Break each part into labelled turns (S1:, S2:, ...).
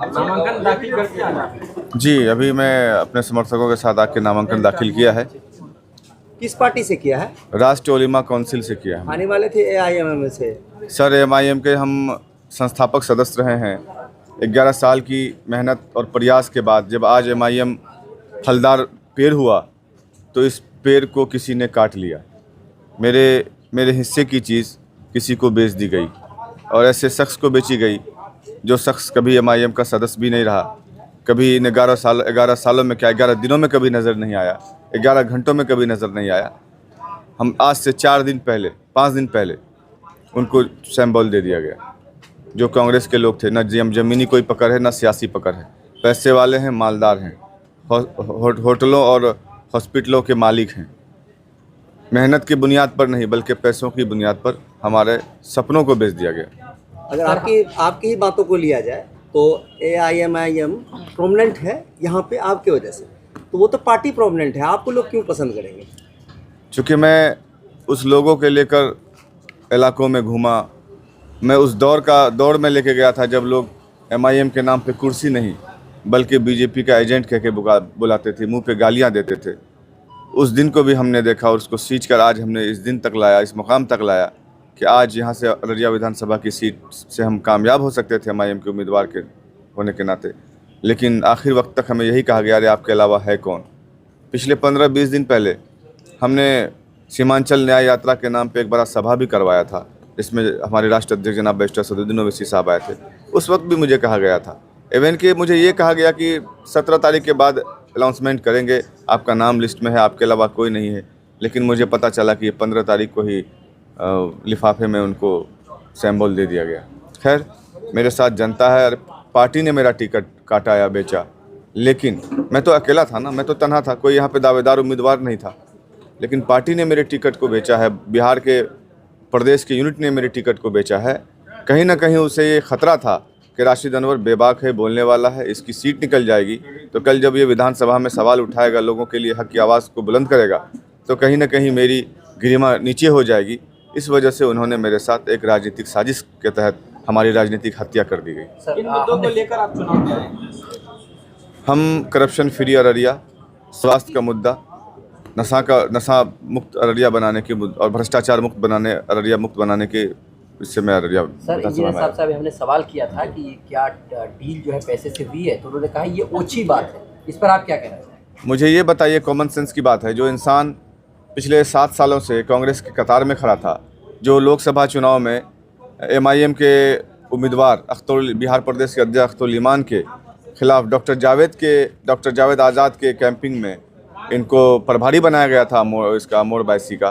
S1: नामांकन दाखिल करके आना।
S2: जी, अभी मैं अपने समर्थकों के साथ आके नामांकन दाखिल किया है।
S3: किस पार्टी से किया है?
S2: राष्ट्रीय ओलिमा काउंसिल से किया है।
S3: आने वाले थे AIMM से?
S2: सर, एमआईएम के हम संस्थापक सदस्य रहे हैं। 11 साल की मेहनत और प्रयास के बाद जब आज एमआईएम फलदार पेड़ हुआ तो इस पेड़ को किसी ने काट लिया। मेरे हिस्से की चीज़ किसी को बेच दी गई और ऐसे शख्स को बेची गई जो शख्स कभी एमआईएम का सदस्य भी नहीं रहा, कभी इन 11 सालों में क्या 11 दिनों में कभी नज़र नहीं आया, 11 घंटों में कभी नज़र नहीं आया। हम आज से 5 दिन पहले उनको सिंबल दे दिया गया। जो कांग्रेस के लोग थे, न ज़मीनी कोई पकड़ है, न सियासी पकड़ है, पैसे वाले हैं, मालदार हैं, होटलों और हॉस्पिटलों के मालिक हैं। मेहनत की बुनियाद पर नहीं बल्कि पैसों की बुनियाद पर हमारे सपनों को बेच दिया गया।
S3: अगर आपकी ही बातों को लिया जाए तो AIMIM प्रोमिनेंट है यहाँ पे आपकी वजह से, तो वो तो पार्टी प्रोमिनेंट है, आपको लोग क्यों पसंद करेंगे?
S2: चूँकि मैं उस लोगों के लेकर इलाकों में घूमा, मैं उस दौर में लेके गया था जब लोग एमआईएम के नाम पे कुर्सी नहीं बल्कि बीजेपी का एजेंट कह के बुलाते थे, मुंह पे गालियां देते थे। उस दिन को भी हमने देखा और उसको सींच कर आज हमने इस दिन तक लाया, इस मुकाम तक लाया कि आज यहाँ से अररिया विधानसभा की सीट से हम कामयाब हो सकते थे एमआईएम के उम्मीदवार के होने के नाते। लेकिन आखिर वक्त तक हमें यही कहा गया, अरे आपके अलावा है कौन। पिछले 15-20 दिन पहले हमने सीमांचल न्याय यात्रा के नाम पे एक बड़ा सभा भी करवाया था, इसमें हमारे राष्ट्र अध्यक्ष जनाब बैरिस्टर सदरुद्दीन ओवैसी साहब आए थे। उस वक्त भी मुझे कहा गया था, इवन कि मुझे ये कहा गया कि 17 तारीख के बाद अनाउंसमेंट करेंगे, आपका नाम लिस्ट में है, आपके अलावा कोई नहीं है। लेकिन मुझे पता चला कि 15 तारीख को ही लिफाफे में उनको सिंबल दे दिया गया। खैर, मेरे साथ जनता है, पार्टी ने मेरा टिकट काटा या बेचा, लेकिन मैं तो अकेला था ना, मैं तो तन्हा था, कोई यहाँ पे दावेदार उम्मीदवार नहीं था। लेकिन पार्टी ने मेरे टिकट को बेचा है, बिहार के प्रदेश के यूनिट ने मेरे टिकट को बेचा है। कहीं ना कहीं उसे ये खतरा था कि राशिद अनवर बेबाक है, बोलने वाला है, इसकी सीट निकल जाएगी, तो कल जब ये विधानसभा में सवाल उठाएगा, लोगों के लिए हक की आवाज़ को बुलंद करेगा, तो कहीं ना कहीं मेरी गरिमा नीचे हो जाएगी। इस वजह से उन्होंने मेरे साथ एक राजनीतिक साजिश के तहत हमारी राजनीतिक हत्या कर दी गई।
S1: इन मुद्दों को लेकर आप चुनाव में आए?
S2: हम करप्शन फ्री अररिया, स्वास्थ्य का मुद्दा, नशा मुक्त अररिया बनाने की और भ्रष्टाचार मुक्त बनाने, अररिया मुक्त बनाने के, इससे मैं अररिया
S4: सर इंजीनियर साहब हमने सवाल किया था कि क्या डील जो है पैसे से हुई है, तो उन्होंने कहा ये ओछी बात है। इस पर आप क्या कहना चाहेंगे?
S2: मुझे ये बताइए, कॉमन सेंस की बात है, जो इंसान पिछले 7 सालों से कांग्रेस की कतार में खड़ा था, जो लोकसभा चुनाव में एमआईएम के उम्मीदवार बिहार प्रदेश के अध्यक्ष अख्तरुल ईमान के खिलाफ डॉक्टर जावेद आज़ाद के कैंपिंग में इनको प्रभारी बनाया गया था मोड़ बायसी का,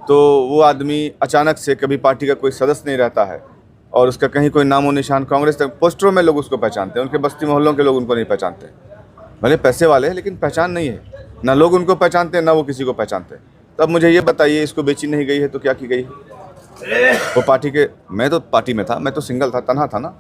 S2: तो वो आदमी अचानक से, कभी पार्टी का कोई सदस्य नहीं रहता है और उसका कहीं कोई नामो निशान, कांग्रेस तक पोस्टरों में लोग उसको पहचानते हैं, उनके बस्ती मोहल्लों के लोग उनको नहीं पहचानते। भले पैसे वाले हैं लेकिन पहचान नहीं है, ना लोग उनको पहचानते हैं ना वो किसी को पहचानते हैं। तो अब मुझे ये बताइए, इसको बेची नहीं गई है तो क्या की गई है? वो पार्टी के, मैं तो पार्टी में था, मैं तो सिंगल था, तन्हा था ना।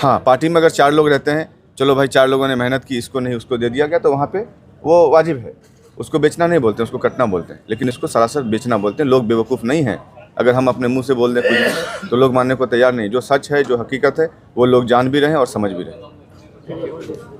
S2: हाँ, पार्टी में अगर 4 लोग रहते हैं, चलो भाई 4 लोगों ने मेहनत की, इसको नहीं उसको दे दिया गया, तो वहाँ पे वो वाजिब है। उसको बेचना नहीं बोलते, उसको कटना बोलते हैं, लेकिन इसको सरासर बेचना बोलते हैं। लोग बेवकूफ़ नहीं हैं, अगर हम अपने मुंह से बोल दें कुछ तो लोग मानने को तैयार नहीं। जो सच है, जो हकीकत है, वो लोग जान भी रहे हैं और समझ भी रहे हैं।